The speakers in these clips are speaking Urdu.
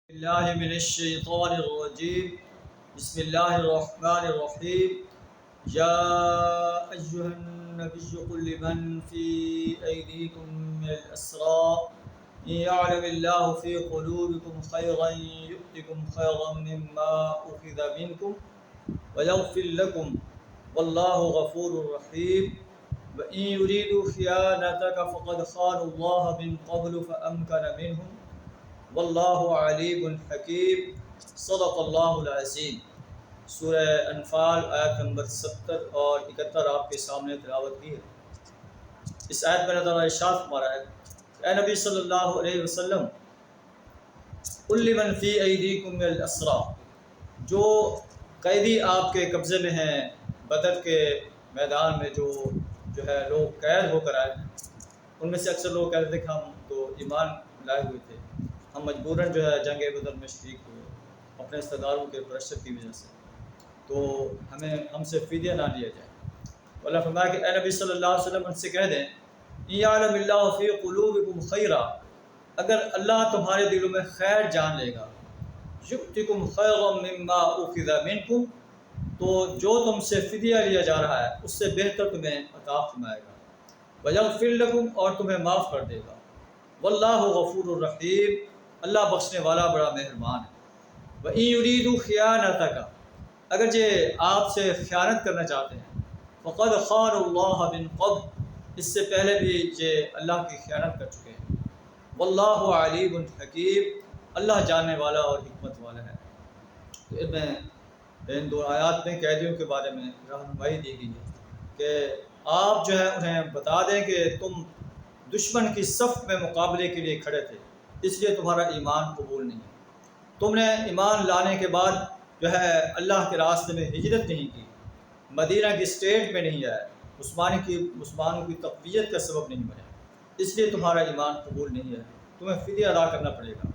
اللہ من الشیطان الرجیم بسم اللہ الرحمن الرحیم یا ایہا النبی قل لمن فی ایدیکم من الاسراء ان یعلم اللہ فی قلوبکم خیرا یؤتکم خیرا مما اخذ منکم ویغفر لکم واللہ غفور رحیم وإن يريدوا خيانتك فقد خانوا الله من قبل فأمكن منهم واللہ علیم حکیم صدق اللہ العظیم۔ سورہ انفال آیت نمبر 70 اور 71 آپ کے سامنے تلاوت کی ہے۔ اس آیت میں اللہ تعالیٰ ارشاد فرما رہا ہے، اے نبی صلی اللہ علیہ وسلم، قل لمن فی ایدیکم من الاسریٰ، جو قیدی آپ کے قبضے میں ہیں بدر کے میدان میں جو ہے لوگ قید ہو کر آئے ہیں، ان میں سے اکثر لوگ کہتے تھے کہ ہم تو ایمان لائے ہوئے تھے، ہم مجبوراً جو ہے جنگ بدر میں شریک ہوئے اپنے رشتہ داروں کے پریشر کی وجہ سے، تو ہم سے فدیہ نہ لیا جائے۔ اللہ فرمایا کہ اے نبی صلی اللہ علیہ وسلم، ان سے کہہ دیں ان یعلم اللہ فی قلوبکم خیرا، اگر اللہ تمہارے دلوں میں خیر جان لے گا، یؤتکم خیرا مما اخذ منکم، تو جو تم سے فدیہ لیا جا رہا ہے اس سے بہتر تمہیں عطا فرمائے گا، ویغفر لکم، اور تمہیں معاف کر دے گا، واللہ غفور الرحیم، اللہ بخشنے والا بڑا مہربان ہے۔ وَإِن يُرِيدُوا خِيَانَتَكَ، اگر یہ آپ سے خیانت کرنا چاہتے ہیں، فَقَدْ خَانُوا اللَّهَ مِن قَبْلُ، اس سے پہلے بھی یہ اللہ کی خیانت کر چکے ہیں۔ واللہ علیم حکیم، اللہ جاننے والا اور حکمت والا ہے۔ تو ان دو آیات میں قیدیوں کے بارے میں رہنمائی دی گئی ہے کہ آپ جو ہے انہیں بتا دیں کہ تم دشمن کی صف میں مقابلے کے لیے کھڑے تھے، اس لیے تمہارا ایمان قبول نہیں ہے۔ تم نے ایمان لانے کے بعد جو ہے اللہ کے راستے میں ہجرت نہیں کی، مدینہ کی اسٹیٹ میں نہیں آئے، مسلمانوں کی تقویت کا سبب نہیں بنے، اس لیے تمہارا ایمان قبول نہیں ہے، تمہیں فدیہ ادا کرنا پڑے گا۔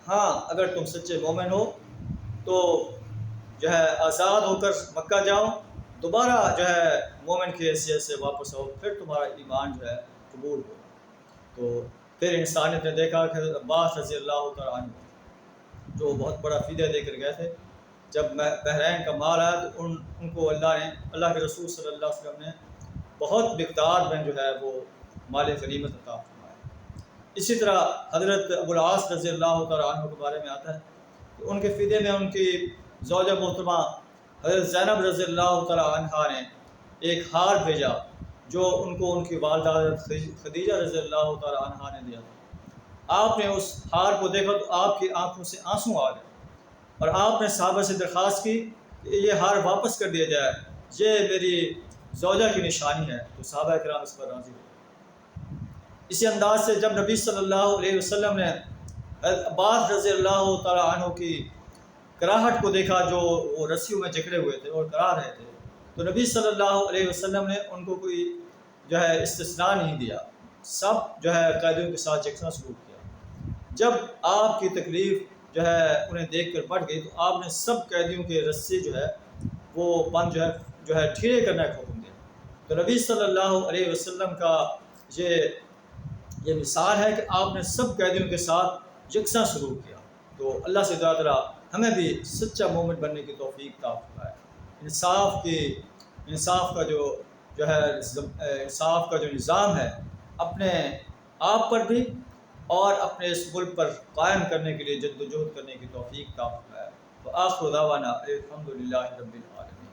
ہاں، اگر تم سچے مومن ہو تو جو ہے آزاد ہو کر مکہ جاؤ، دوبارہ جو ہے مومن کی حیثیت سے واپس آؤ، پھر تمہارا ایمان جو ہے قبول ہو۔ تو پھر انسانیت نے دیکھا کہ عباس رضی اللہ تعالیٰ عنہ جو بہت بڑا فدیہ دے کر گئے تھے، جب بحرین کا مال آیا تو ان کو اللہ کے رسول صلی اللہ علیہ وسلم نے بہت مقدار میں جو ہے وہ مال غنیمت عطا فرمایا۔ اسی طرح حضرت ابو العاص رضی اللہ تعالیٰ عنہ کے بارے میں آتا ہے کہ ان کے فدیے میں ان کی زوجہ محترمہ حضرت زینب رضی اللہ تعالیٰ عنہ نے ایک ہار بھیجا جو ان کو ان کی والدہ حضرت خدیجہ رضی اللہ تعالیٰ عنہ نے دیا تھا۔ آپ نے اس ہار کو دیکھا تو آپ کی آنکھوں سے آنسو آ گئے، اور آپ نے صحابہ سے درخواست کی کہ یہ ہار واپس کر دیا جائے، یہ میری زوجہ کی نشانی ہے، تو صحابہ کرام اس پر راضی ہوئے۔ اسی انداز سے جب نبی صلی اللہ علیہ وسلم نے عباس رضی اللہ تعالیٰ عنہ کی کراہٹ کو دیکھا، جو وہ رسیوں میں جکڑے ہوئے تھے اور کرا رہے تھے، تو نبی صلی اللہ علیہ وسلم نے ان کو کوئی جو ہے استثناء نہیں دیا، سب جو ہے قیدیوں کے ساتھ یکساں سلوک کیا۔ جب آپ کی تکلیف جو ہے انہیں دیکھ کر بڑھ گئی تو آپ نے سب قیدیوں کے رسی جو ہے وہ بند جو ہے ڈھیلے کرنے کا حکم دیا۔ تو نبی صلی اللہ علیہ وسلم کا یہ مثال ہے کہ آپ نے سب قیدیوں کے ساتھ یکساں سلوک کیا۔ تو اللہ سے دعا تعالیٰ ہمیں بھی سچا مومن بننے کی توفیق عطا فرمائے، انصاف کا جو نظام ہے اپنے آپ پر بھی اور اپنے اس ملک پر قائم کرنے کے لیے جد و جہد کرنے کی توفیق عطا فرمائے۔ وآخر دعوانا الحمد للہ رب العالمین۔